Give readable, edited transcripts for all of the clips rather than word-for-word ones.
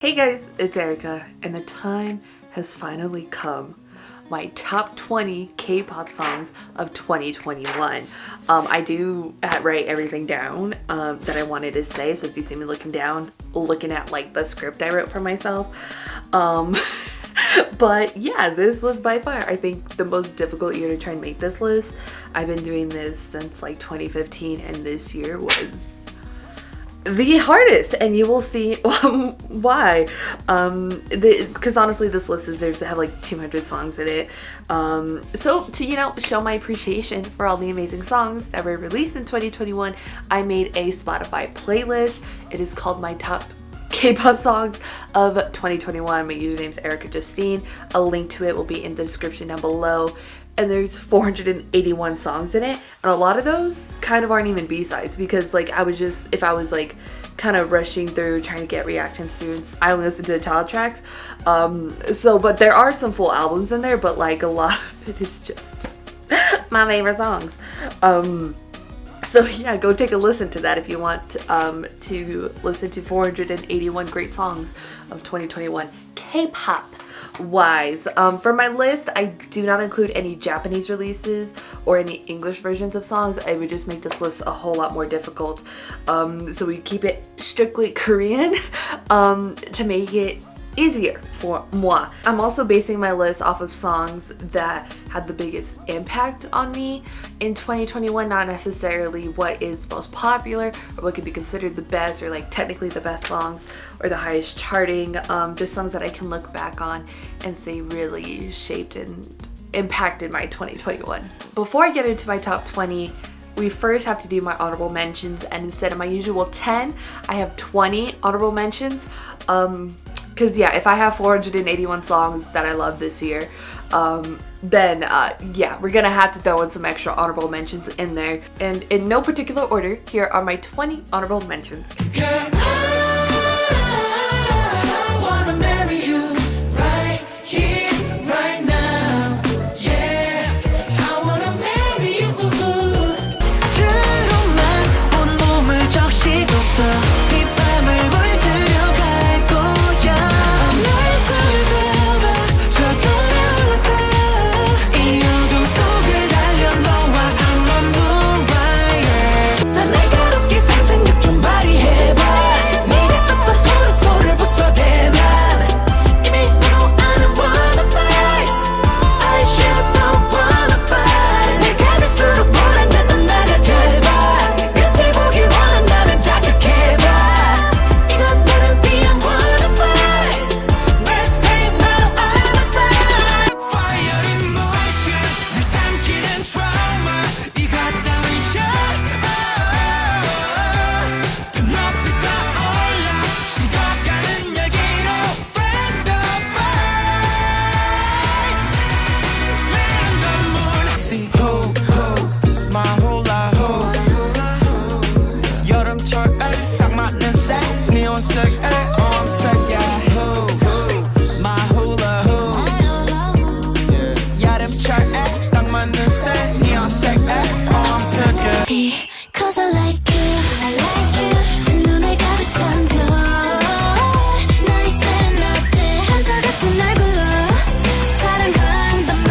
Hey guys, it's Erika, and the time has finally come. My top 20 K-pop songs of 2021. I do write everything down that I wanted to say, so if you see me looking down, looking at like the script I wrote for myself. But yeah, this was by far, I think, the most difficult year to try and make this list. I've been doing this since like 2015, and this year was the hardest, and you will see why. Because honestly, this list deserves to have like 200 songs in it. So to show my appreciation for all the amazing songs that were released in 2021, I made a Spotify playlist. It is called My Top K-pop Songs of 2021. My username is Erika Justine. A link to it will be in the description down below. And there's 481 songs in it, and a lot of those kind of aren't even B-sides, because like if I was like kind of rushing through trying to get reactions to, I only listen to the title tracks. But there are some full albums in there, but like a lot of it is just my favorite songs. So yeah, go take a listen to that if you want to listen to 481 great songs of 2021 K-pop wise. For my list, I do not include any Japanese releases or any English versions of songs. I would just make this list a whole lot more difficult. So we keep it strictly Korean to make it easier for moi. I'm also basing my list off of songs that had the biggest impact on me in 2021, not necessarily what is most popular or what could be considered the best or like technically the best songs or the highest charting, just songs that I can look back on and say really shaped and impacted my 2021. Before I get into my top 20, we first have to do my honorable mentions, and instead of my usual 10, I have 20 honorable mentions. Because yeah, if I have 481 songs that I love this year, then yeah, we're gonna have to throw in some extra honorable mentions in there. And in no particular order, here are my 20 honorable mentions. Girl, I wanna marry you right here, right now. Yeah, I wanna marry you. 드론만 온몸을 적시고서 이 밤을 물들여갈 거야. 날 술들어봐 저 달에 올라타 이 어둠 속을 달려 너와 I'm on moonwire. 난 날카롭게 상상력 좀 발휘해봐. 네가 쳤던 토르소를 부숴대만 이미 너 아는 wanna place I should don't wanna place 내가 될수록 불안했던 나가 잘봐 끝을 보길 원한다면 자극해봐 이건 너를 위한 wanna place Best take my alibi Fire in motion 늘 삼키는 trauma 이것 따윈 shut up 더 높이 쌓아올라 식어가는 열기로 friend of fire Man the moon See who my whole life 여름철에 딱 맞는 색 neon색 색yeah who my hula hoop 여름철에 딱 맞는 색 neon색 색깔 Because I like you 눈에 가득 찬 그 나의 세레나데 천사 같은 날 불러 사랑한단 말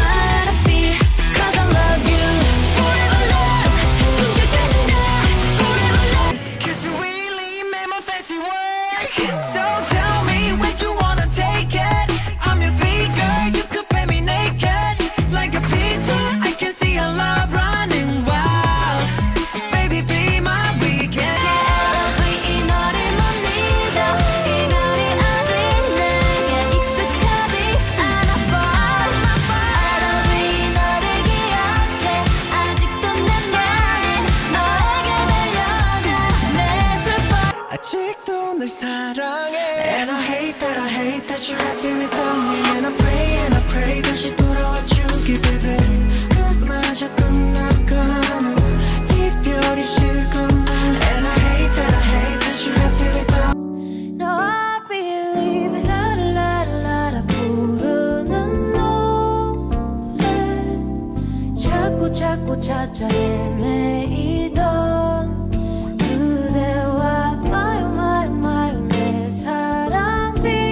Because I love you Forever love 숨결까지 나 Forever love Cause you really made my fancy work So tell me where you wanna take it I'm your figure, you could pay me naked Like a picture, I can see our love running wild Baby be my weekend 이 너를 못 잊어 이별이 아직 내게 익숙하지 않아 I love 이 너를 기억해 아직도 내 맘은 너에게 달려가 내 슬픔 아직도 널 사랑해 And I hate that you're happy without me And I pray 다시 돌아와 주길 baby 끝마저 끝나가는 이별이 싫구만 And I hate that you're happy without me No I believe 라라라라 부르는 노래 자꾸 찾아 헤매이던 그대와 마요 내 사랑 빛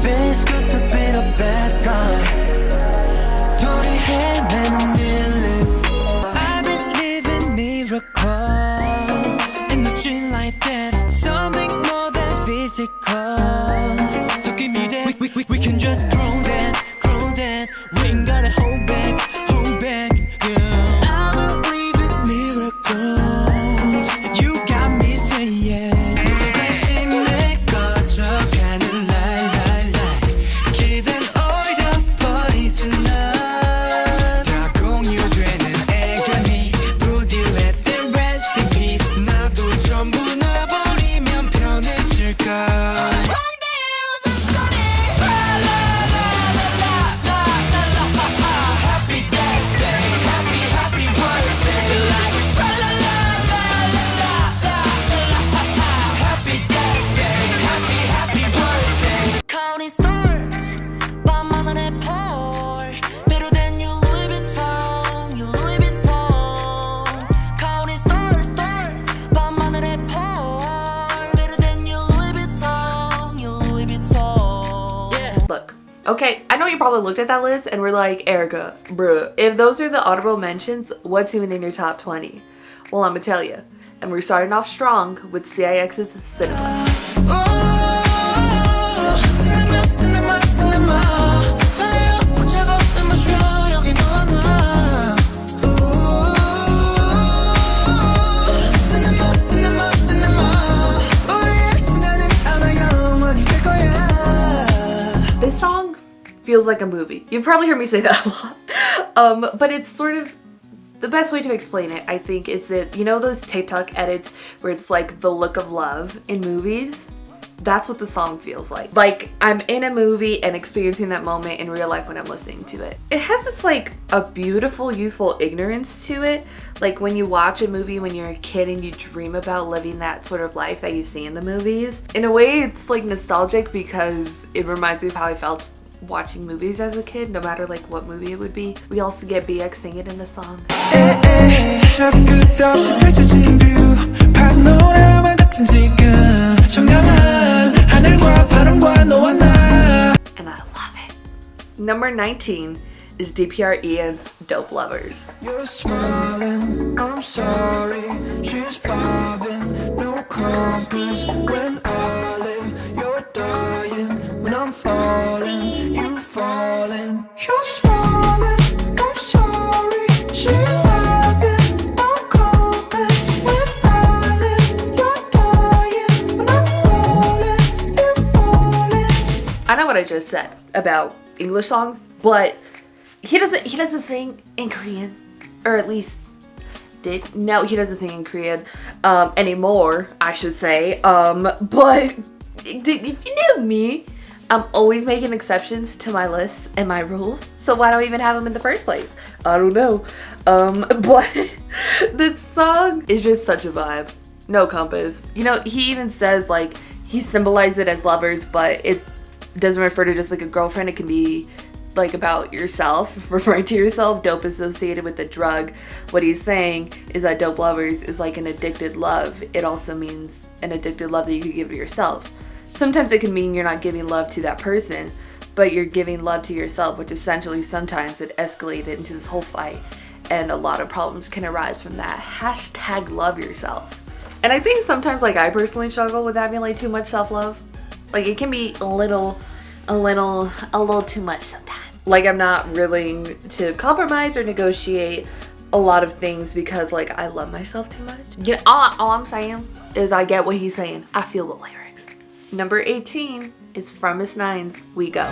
Feels good to be the bad guy. 둘이 헤매는 feeling. I believe in miracles. Energy like that. Something more than physical. So give me that. We can just grow that. We ain't gotta hold back, girl. I believe in miracles. You got me saying. 관심에 꺼져가는 기댄 오히려 poison love. 다 공유되는 애견이 부디 let them rest in peace. 나도 전부 놔버리면 편해질까. Look, okay, I know you probably looked at that list and were like, Erika, bruh, if those are the honorable mentions, what's even in your top 20? Well, I'm gonna tell you. And we're starting off strong with CIX's Cinema. This song feels like a movie. You've probably heard me say that a lot. But it's sort of, the best way to explain it, I think, is that, you know those TikTok edits where it's like the look of love in movies? That's what the song feels like. Like I'm in a movie and experiencing that moment in real life when I'm listening to it. It has this like a beautiful youthful ignorance to it. Like when you watch a movie when you're a kid and you dream about living that sort of life that you see in the movies. In a way, it's like nostalgic because it reminds me of how I felt watching movies as a kid, no matter like what movie it would be. We also get BX singing in the song. And I love it. Number 19 is DPR Ian's Dope Lovers. You're smiling, I'm sorry. She's vibing, no compass. When I live, you're dying. When I'm falling, you falling. You're smiling, I'm sorry. She's vibing, no compass. When I live, you're dying. When I'm falling, you're falling. I know what I just said about English songs, but he doesn't sing in Korean, or at least did. No, he doesn't sing in Korean anymore, I should say. But if you know me, I'm always making exceptions to my lists and my rules. So why do I even have them in the first place? I don't know. But this song is just such a vibe. No compass. You know, he even says like he symbolized it as lovers, but it doesn't refer to just like a girlfriend. It can be like about yourself, referring to yourself. Dope associated with the drug. What he's saying is that dope lovers is like an addicted love. It also means an addicted love that you could give to yourself. Sometimes it can mean you're not giving love to that person, but you're giving love to yourself, which essentially sometimes it escalated into this whole fight, and a lot of problems can arise from that. Hashtag love yourself. And I think sometimes like I personally struggle with having like too much self-love. Like it can be a little too much sometimes. Like I'm not willing to compromise or negotiate a lot of things because like I love myself too much. You know, all I'm saying is I get what he's saying. I feel the lyrics. Number 18 is from Miss Nine's We Go.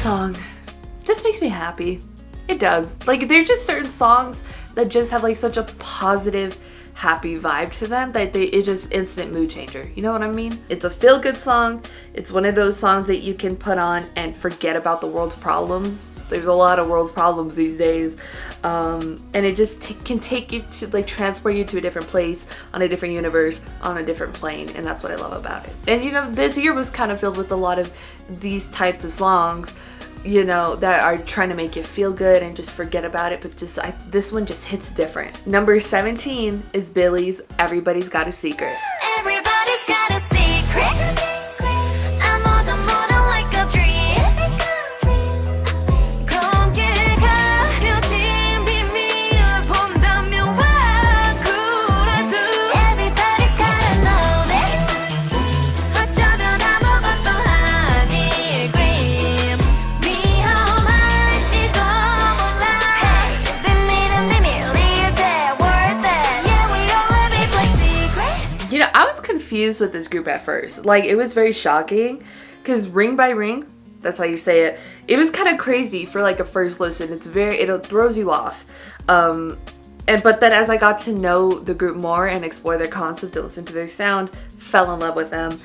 Song just makes me happy. It does. Like there's just certain songs that just have like such a positive, happy vibe to them that it just instant mood changer. You know what I mean? It's a feel-good song. It's one of those songs that you can put on and forget about the world's problems There's a lot of world's problems these days, and it just can take you to like transport you to a different place, on a different universe, on a different plane, and that's what I love about it. And you know, this year was kind of filled with a lot of these types of songs, you know, that are trying to make you feel good and just forget about it, but just this one just hits different. Number 17 is Billy's Everybody's Got a Secret. Everybody's got a secret. I'm more than like a dream. 검게 가려진 비밀을 본다면 와 그래도 Everybody's gotta know this. 어쩌면 아무것도 아닐 dream. 위험할지도 몰라. 비밀일 때 worth it. Yeah, we all live it like secret. You know, I was confused with this group at first. Like, it was very shocking because Ring by Ring, that's how you say it, it was kind of crazy for like a first listen. It throws you off. But then as I got to know the group more and explore their concept and listen to their sound, fell in love with them.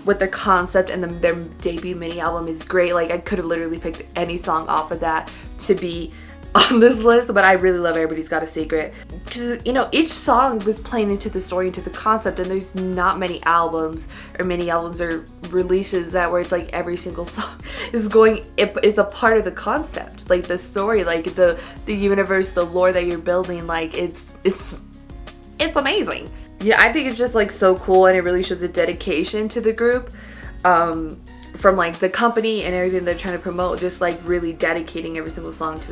With their concept, and their debut mini album is great. Like, I could have literally picked any song off of that to be on this list, but I really love Everybody's Got a Secret because, you know, each song was playing into the story, into the concept, and there's not many albums or mini albums or releases that where it's like every single song is a part of the concept, like the story, like the universe, the lore that you're building. Like, it's amazing. Yeah, I think it's just like so cool, and it really shows a dedication to the group, from like the company and everything they're trying to promote, just like really dedicating every single song to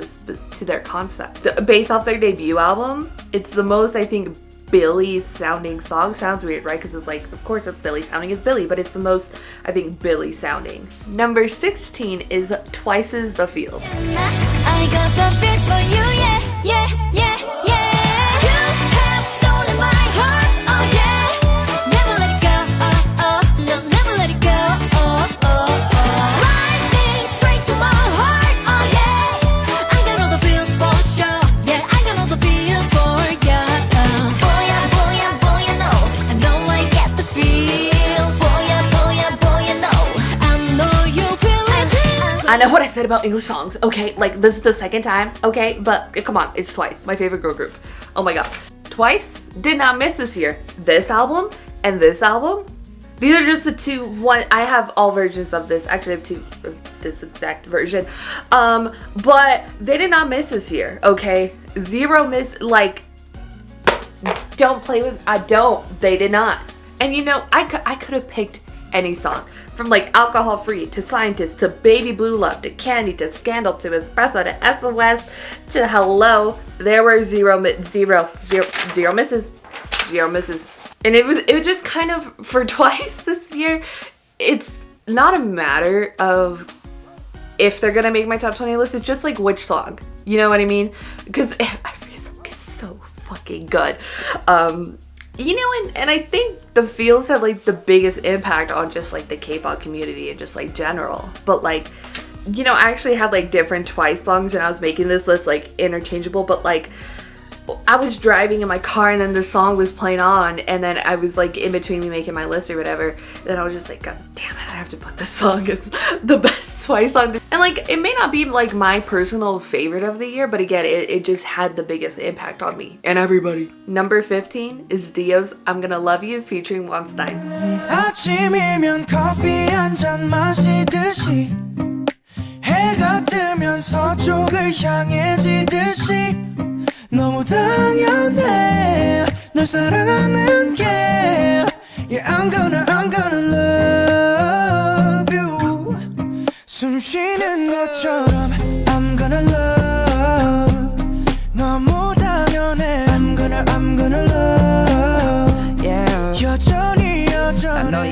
their concept. Based off their debut album, it's the most, I think, Billy sounding song. Sounds weird, right? Because it's like, of course it's Billy sounding, it's Billy, but it's the most, I think, Billy sounding. Number 16 is Twice's The Feels. I got the feels for you, yeah, yeah, yeah, yeah. You have stolen my heart, oh yeah. Never let it go, oh, oh, no, never let it go, oh, oh, oh. Lightning straight to my heart, oh yeah. I got all the feels for sure, yeah, I got all the feels for you. Boy, I know, I know I get the feels. Boy, I know, I know you feel it. I know what I said about English songs, okay? Like, this is the second time, okay? But come on, it's Twice, my favorite girl group. Oh my god. Twice did not miss this year. This album and this album, these are just the two. I have all versions of this. Actually, I have two of this exact version. But they did not miss this year, okay? Zero miss, like, don't play with, they did not. And you know, I could have picked any song, from like Alcohol Free to Scientist to Baby Blue Love to Candy to Scandal to Espresso to SOS to Hello. There were zero misses. And it was just kind of, for Twice this year, it's not a matter of if they're gonna make my top 20 list, it's just like which song, you know what I mean? Because every song is so fucking good. You know, and I think the feels had like the biggest impact on just like the K-pop community and just like general. But like, you know, I actually had like different Twice songs when I was making this list, like interchangeable, but like I was driving in my car and then the song was playing on, and then I was like in between me making my list or whatever, and then I was just like, god damn it, I have to put this song as the best Twice song. And like, it may not be like my personal favorite of the year, but again, it just had the biggest impact on me and everybody. Number 15 is Dio's I'm Gonna Love You featuring Justine. 아침이면 커피 한 잔 마시듯이 해가 뜨면 서쪽을 향해 지듯이 너무 당연해 널 사랑하는 게 Yeah, I'm gonna love you 숨 쉬는 것처럼 I'm gonna love 너무 당연해 I'm gonna love Yeah 여전히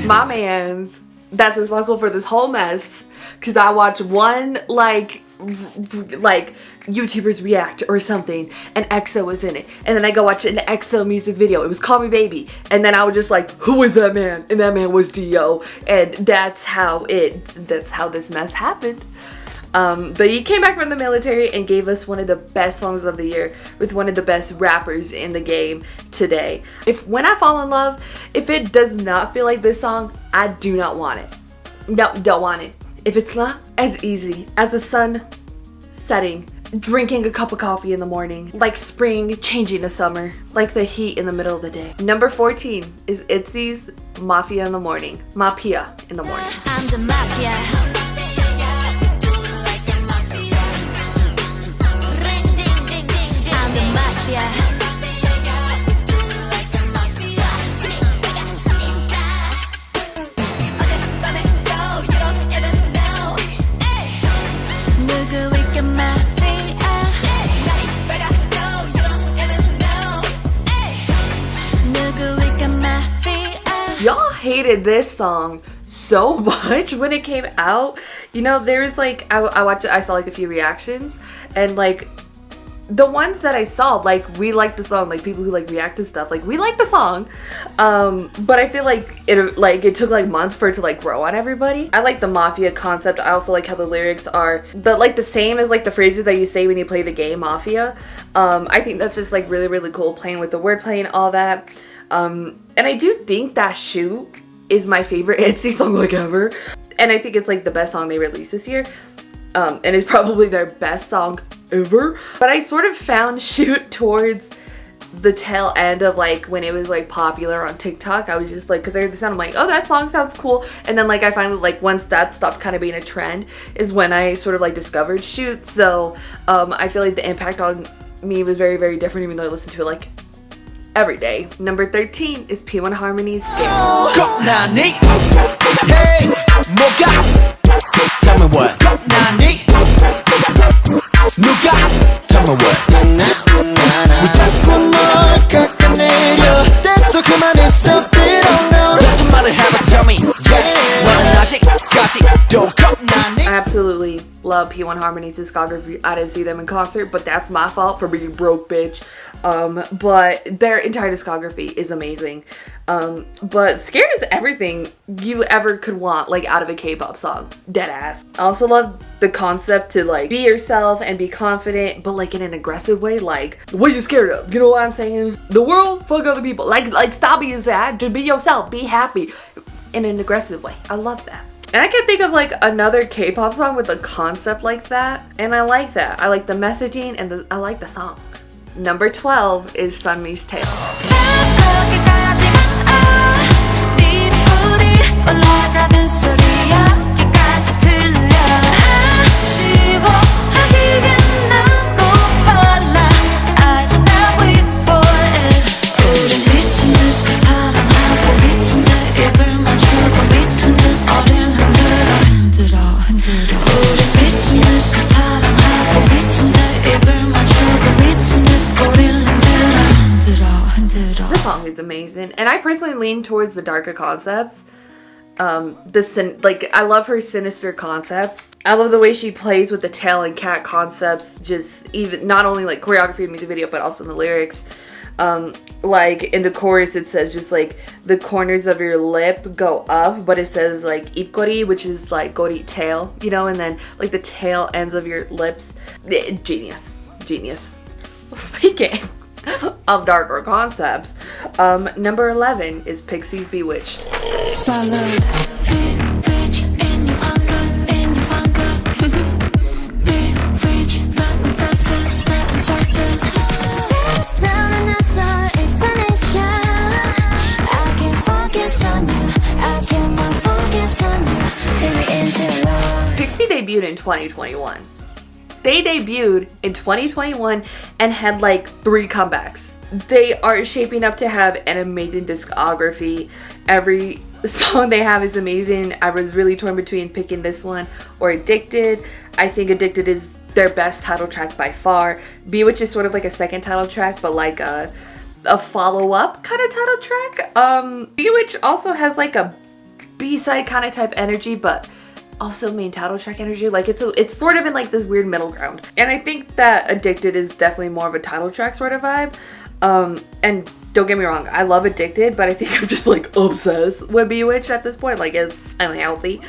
My man's that's responsible for this whole mess, because I watched one like YouTubers react or something, and EXO was in it, and then I go watch an EXO music video. It was Call Me Baby, and then I was just like, who is that man? And that man was Dio, and that's how this mess happened. But he came back from the military and gave us one of the best songs of the year with one of the best rappers in the game today. When I fall in love, if it does not feel like this song, I do not want it. No, don't want it. If it's not as easy as the sun setting, drinking a cup of coffee in the morning, like spring changing to summer, like the heat in the middle of the day. Number 14 is ITZY's Mafia in the Morning. Mafia in the Morning. I'm the mafia. I'm the mafia. Y'all hated this song so much when it came out. You know, there's like, I saw like a few reactions, and like the ones that I saw, like, we like the song, like people who like react to stuff, like we like the song, but I feel like it took like months for it to like grow on everybody. I like the Mafia concept. I also like how the lyrics are the same as like the phrases that you say when you play the game Mafia. I think that's just like really, really cool, playing with the wordplay and all that. And I do think that Shoot is my favorite ITZY song like ever, and I think it's like the best song they released this year, and it's probably their best song ever. But I sort of found Shoot towards the tail end of like when it was like popular on TikTok. I was just like, because I heard the sound, I'm like, oh, that song sounds cool. And then like I finally, like once that stopped kind of being a trend is when I sort of like discovered Shoot. So I feel like the impact on me was very, very different, even though I listened to it like every day. Number 13 is P1 Harmony's Scared. Hey, 뭐가? Tell me what? 겁나니? 누가? Tell me what? 왜 자꾸 널 깎아내려? 됐어 그만해 stop it oh no. 같은 말을 해봐 tell me yeah. 너는 아직까지 또 겁나니? I absolutely love P1 Harmony's discography. I didn't see them in concert, but that's my fault for being broke, bitch. But their entire discography is amazing. But Scared is everything you ever could want, like, out of a K-pop song. Deadass. I also love the concept to, like, be yourself and be confident, but, like, in an aggressive way. Like, what are you scared of? You know what I'm saying? The world, fuck other people. Like stop being sad. Just be yourself. Be happy. In an aggressive way. I love that. And I can think of like another K-pop song with a concept like that, and I like that. I like the messaging and I like the song. Number 12 is Sunmi's Tale. This song is amazing, and I personally lean towards the darker concepts. I love her sinister concepts. I love the way she plays with the tail and cat concepts, just even not only like choreography and music video, but also in the lyrics. Like in the chorus it says just like the corners of your lip go up, but it says like 입꼬리, which is like gori tail, you know, and then like the tail ends of your lips. Genius. Speaking of darker concepts, number 11 is Pixie's Bewitched. Swallowed. Pixie debuted in 2021. They debuted in 2021 and had like 3 comebacks. They are shaping up to have an amazing discography. Every song they have is amazing. I was really torn between picking this one or Addicted. I think Addicted is their best title track by far. Bewitched is sort of like a second title track, but like a follow-up kind of title track. Bewitched also has like a B-side kind of type energy, but also main title track energy. Like it's sort of in like this weird middle ground. And I think that Addicted is definitely more of a title track sort of vibe. And don't get me wrong, I love Addicted, but I think I'm just like obsessed with Bewitched at this point. Like it's unhealthy.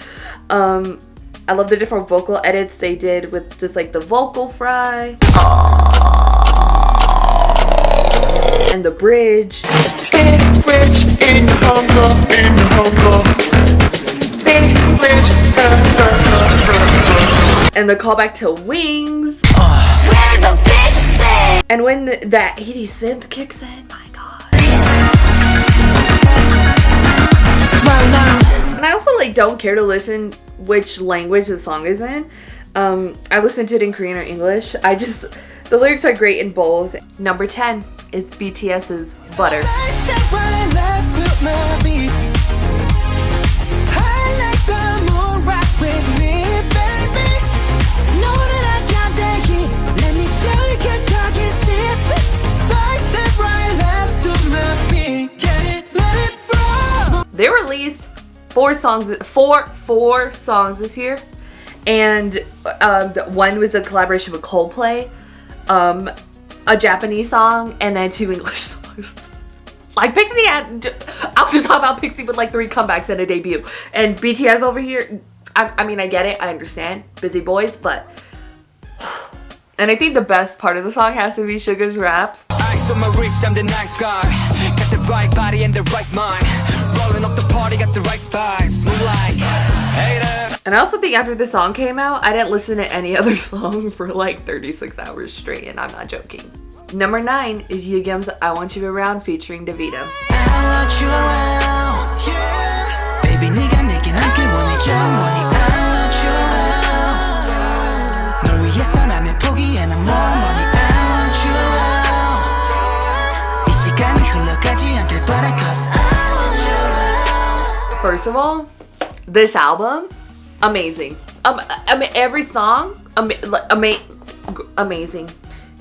I love the different vocal edits they did with just like the vocal fry and the bridge. and the callback to Wings. And when that 80s synth kicks in, my god. And I also like don't care to listen which language the song is in. I listen to it in Korean or English. The lyrics are great in both. Number 10 is BTS's Butter. They released four songs this year, and one was a collaboration with Coldplay, a Japanese song, and then 2 English songs. Like Pixie I was just talking about Pixie with like 3 comebacks and a debut, and BTS over here. I mean, I get it, I understand, busy boys, but. And I think the best part of the song has to be Suga's rap. Eyes on my wrist, I'm the nice guy. Got the right body and the right mind. Rolling up the party, got the right vibes. Move like haters. And I also think after the song came out, I didn't listen to any other song for like 36 hours straight, and I'm not joking. Number 9 is Yugyeom's I Want You Around featuring Davido. I want you around, yeah. Baby, 네가 내게 남길 원해 영원히. I want you around. 널 위해서 나면 포기해 난 영원히. I want you around. 이 시간이 흘러가지 않길 바래 'cause I want you around. First of all, this album, amazing. I mean, every song, amazing.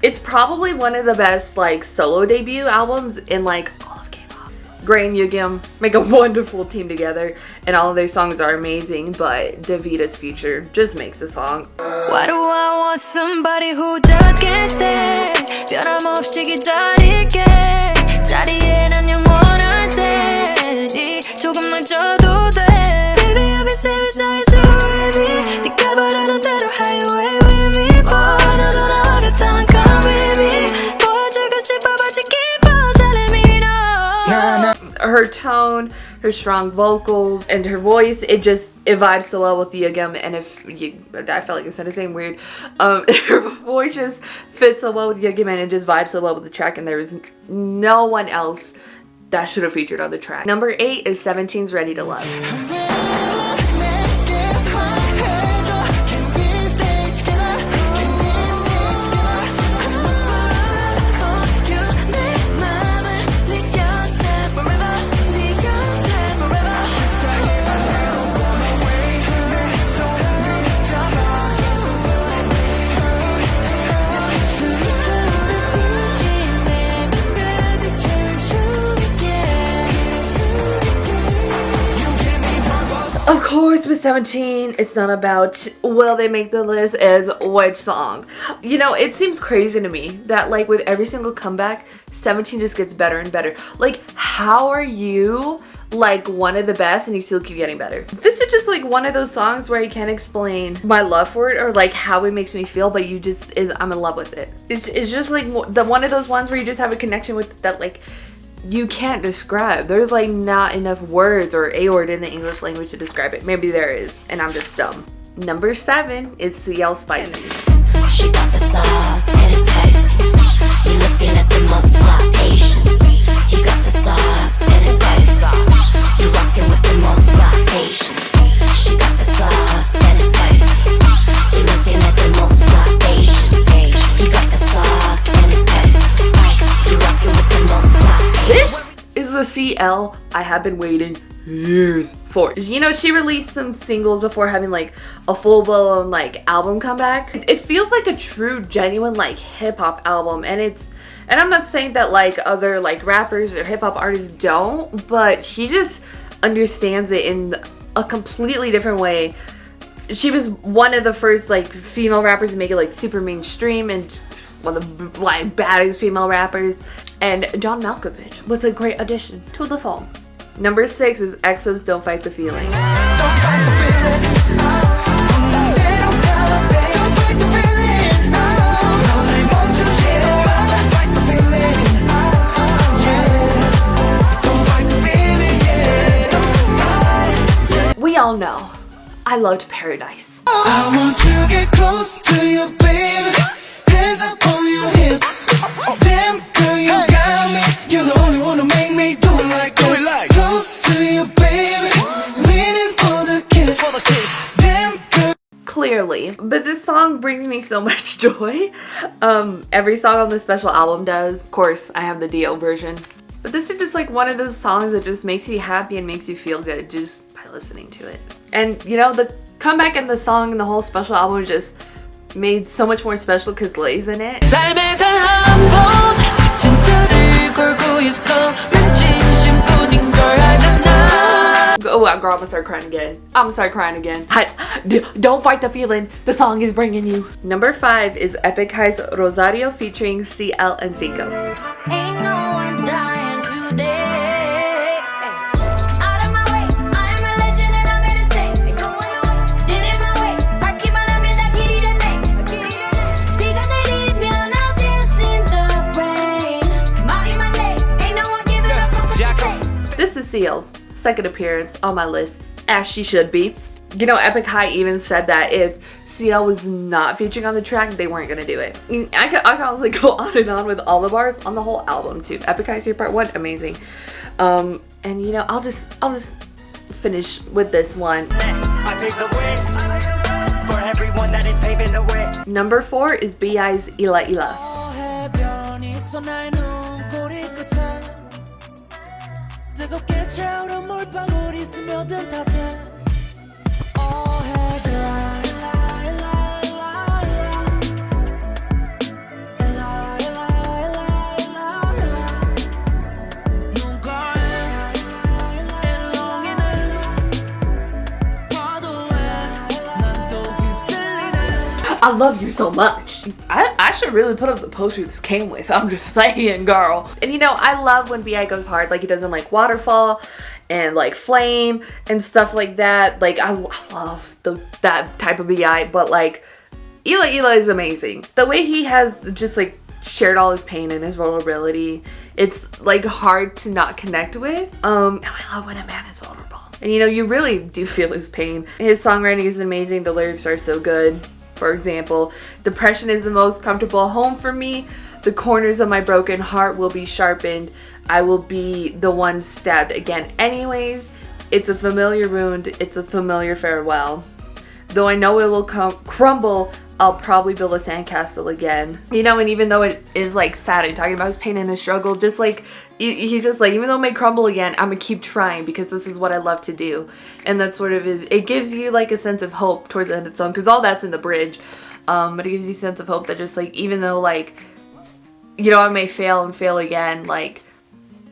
It's probably one of the best like solo debut albums in like all of K-pop. Gray and Yugyeom make a wonderful team together, and all of their songs are amazing. But Davido's feature just makes the song. Why do I want somebody who just can't stay? 변함없이 기다릴게. 자리에 난 영원할 테니 조금만 줘도 돼. Baby, I'll be saving so baby. 네가 바라는 대로 highway with me. 너도 나와 같다면 come with me. 보여주고 싶어 but you keep on telling me no. Her tone, her strong vocals, and her voice, it vibes so well with Yugyeom. And I felt like I said the same weird. Her voice just fits so well with Yugyeom, and it just vibes so well with the track. And there is no one else that should have featured on the track. Number 8 is 17's Ready to Love. Of course, with 17, it's not about will they make the list, as which song. You know, it seems crazy to me that like with every single comeback, 17 just gets better and better. Like, how are you like one of the best and you still keep getting better? This is just like one of those songs where I can't explain my love for it or like how it makes me feel, but I'm in love with it. It's just like one of those ones where you just have a connection with that like you can't describe. There's like not enough words or a word in the English language to describe it. Maybe there is, and I'm just dumb. Number 7 is CL Spicy. She got the sauce and it's spicy. You looking at the most fly Asians. You got the sauce and it's spicy. You rocking with the most fly Asians. She got the sauce and it's spicy. You looking at the most fly Asians. You got the sauce and it's spicy. You rocking with the most fly Asians. This is the CL I have been waiting years for. You know, she released some singles before having like a full-blown like album comeback. It feels like a true, genuine like hip-hop album, and I'm not saying that like other like rappers or hip-hop artists don't, but she just understands it in a completely different way. She was one of the first like female rappers to make it like super mainstream, and one of the like baddest female rappers. And John Malkovich was a great addition to the song. Number 6 is EXO's Don't Fight the Feeling. We all know I loved Paradise. I want to get close to you, baby. Hands up on your hips. Damn, girl, you got me. You're the only one who make me do it like this. Close to you, baby. Leaning for the kiss. Damn, girl. Clearly, but this song brings me so much joy. Every song on this special album does. Of course, I have the Dio version. But this is just like one of those songs that just makes you happy and makes you feel good just by listening to it. And you know, the comeback in the song and the whole special album just made so much more special because Lay's in it. Oh, girl, I'm gonna start crying again. I'm gonna start crying again. Don't fight the feeling. The song is bringing you. Number 5 is Epic High's Rosario featuring CL and Zico. Ain't no one dying today. Out of my way, I am a legend and I'm here to stay. Ain't going away, did it my way. 바퀴만 하면 다 길이 되네. 비가 내리면 I'll dance in the rain. 말이만 해, ain't no one giving up on what you say. This is CL's second appearance on my list, as she should be. You know, Epic High even said that if CL was not featuring on the track, they weren't gonna do it. I can honestly go on and on with all the bars on the whole album too. Epic High's here part 1, amazing. And you know, I'll just finish with this one. I pick the way for everyone that is paving the way. Number 4 is B.I.'s Ila Ila. 뜨겁게 차오른 물방울이 스며든 탓에 Oh hey I love you so much. I should really put up the poster this came with. I'm just saying, girl. And you know, I love when B.I. goes hard. Like, he doesn't like Waterfall and like Flame and stuff like that. Like, I love that type of B.I. But like, Ila Ila is amazing. The way he has just like shared all his pain and his vulnerability, it's like hard to not connect with. And I love when a man is vulnerable. And you know, you really do feel his pain. His songwriting is amazing. The lyrics are so good. For example, depression is the most comfortable home for me. The corners of my broken heart will be sharpened. I will be the one stabbed again anyways. It's a familiar wound. It's a familiar farewell. Though I know it will crumble, I'll probably build a sandcastle again. You know, and even though it is like sad and talking about his pain and his struggle, just like, he's just like, even though it may crumble again, I'm gonna keep trying because this is what I love to do. And that sort of is, it gives you like a sense of hope towards the end of the song, because all that's in the bridge. But it gives you a sense of hope that just like, even though like, you know, I may fail and fail again, like,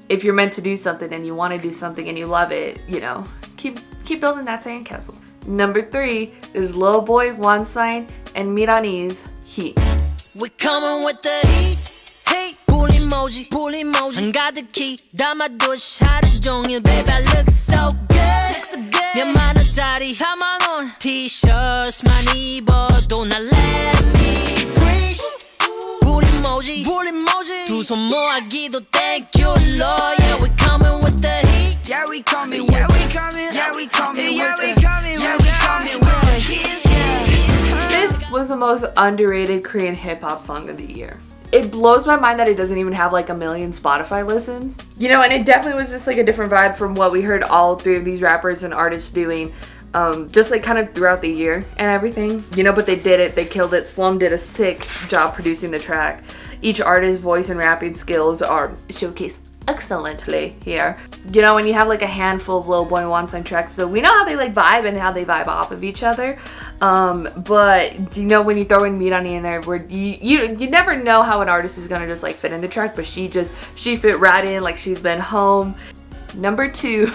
if you're meant to do something and you want to do something and you love it, you know, keep building that sandcastle. Number 3 is Lil Boy, One Sign, and Mirani's Heat. We coming with the heat, heat. Pull emoji, 한가득히 담아두시 하루 종일, baby, I look so good. 몇 만원짜리 4만원 T-shirts만 입어도 날 let me breathe. Pull emoji, 두 손 모아기도 thank you, Lord. Yeah, we coming with the heat. Yeah, we coming, yeah, we coming, yeah, we coming, yeah, we coming, yeah, we coming with the heat. This was the most underrated Korean hip-hop song of the year. It blows my mind that it doesn't even have like 1 million Spotify listens. You know, and it definitely was just like a different vibe from what we heard all 3 of these rappers and artists doing, just like kind of throughout the year and everything. You know, but they did it, they killed it. Slum did a sick job producing the track. Each artist's voice and rapping skills are showcased excellently here. You know, when you have like a handful of Lil Boy One Sign tracks, so we know how they like vibe and how they vibe off of each other. But you know, when you throw in Mirani in there, where you never know how an artist is gonna just like fit in the track, but she fit right in like she's been home. Number 2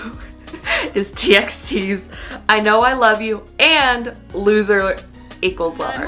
is TXT's I Know I Love You and Loser Equals Lover.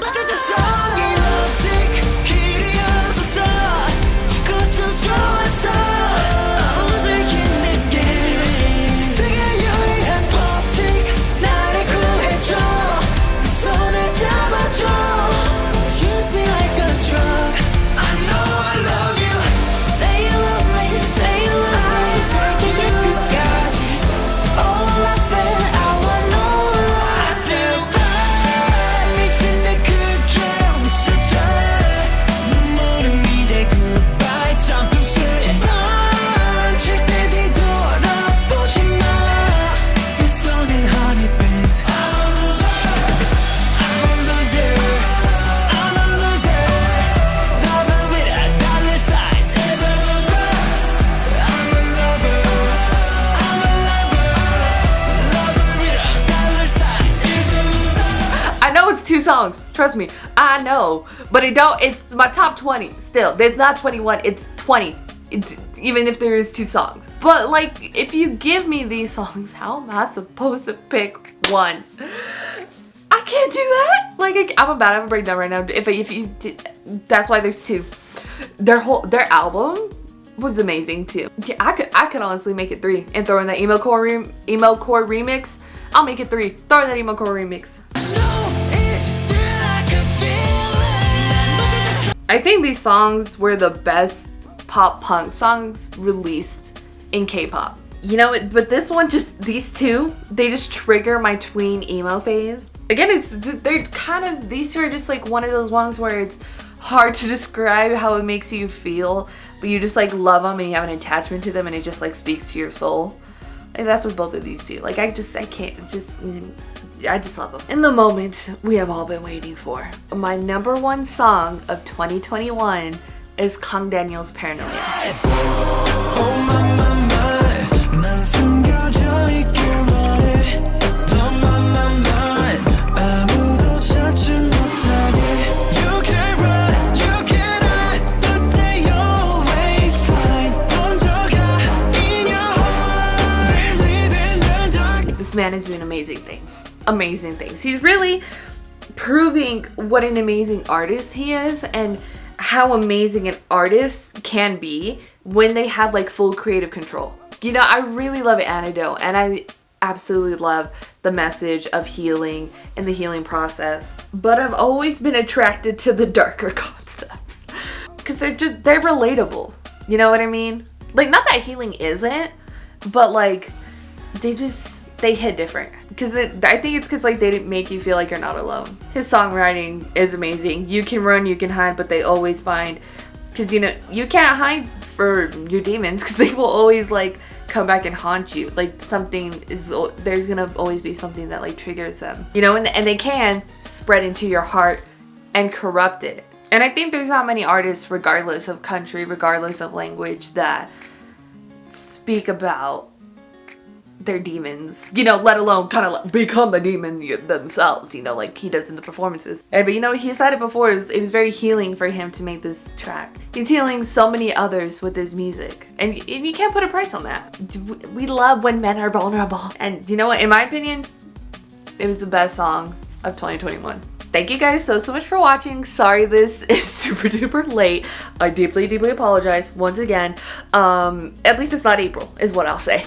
2 songs. Trust me, I know. But it's my top 20 still. It's not 21, it's 20. Even if there is 2 songs. But like, if you give me these songs, how am I supposed to pick one? I can't do that. Like, I'm about to have a breakdown right now. If you that's why there's 2. Their album was amazing too. Yeah, I could honestly make it 3 and throw in that emo core remix. I'll make it 3. Throw in that emo core remix. I think these songs were the best pop punk songs released in K-pop. You know, but this one, just these 2, they just trigger my tween emo phase. Again, these 2 are just like one of those ones where it's hard to describe how it makes you feel, but you just like love them and you have an attachment to them and it just like speaks to your soul. And that's what both of these do. Like I just love them. In the moment we have all been waiting for. My number 1 song of 2021 is Kang Daniel's Paranoia. This man is doing amazing things. Amazing things. He's really proving what an amazing artist he is and how amazing an artist can be when they have like full creative control. You know, I really love Antidote and I absolutely love the message of healing and the healing process. But I've always been attracted to the darker concepts because they're relatable. You know what I mean? Like, not that healing isn't, but like they hit different. Because I think it's because like they didn't make you feel like you're not alone. His songwriting is amazing. You can run, you can hide, but they always find. Because you know, you can't hide for your demons because they will always like come back and haunt you. Like there's gonna always be something that like triggers them. You know, and they can spread into your heart and corrupt it. And I think there's not many artists, regardless of country, regardless of language, that speak about their demons, you know, let alone kind of like become the demon themselves, you know, like he does in the performances. But you know, he said it before, it was very healing for him to make this track. He's healing so many others with his music, and you can't put a price on that. We love when men are vulnerable, and you know what, in my opinion, it was the best song of 2021. Thank you guys so much for watching. Sorry this is super duper late. I deeply apologize once again. At least it's not April is what I'll say.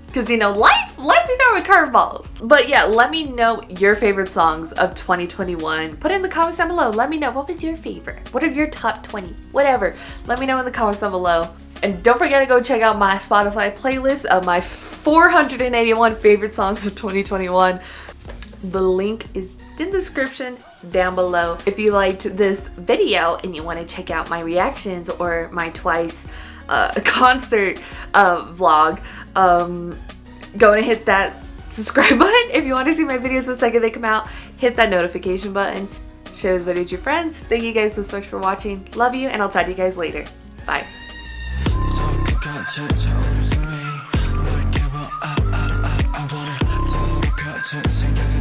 Because, you know, life be throwing curveballs. But yeah, let me know your favorite songs of 2021. Put it in the comments down below. Let me know, what was your favorite? What are your top 20? Whatever. Let me know in the comments down below. And don't forget to go check out my Spotify playlist of my 481 favorite songs of 2021. The link is in the description down below. If you liked this video and you want to check out my reactions or my twice concert vlog, go and hit that subscribe button if you want to see my videos the second they come out. Hit that notification button. Share this video with your friends. Thank you guys so much for watching. Love you, and I'll talk to you guys later. Bye. 생각이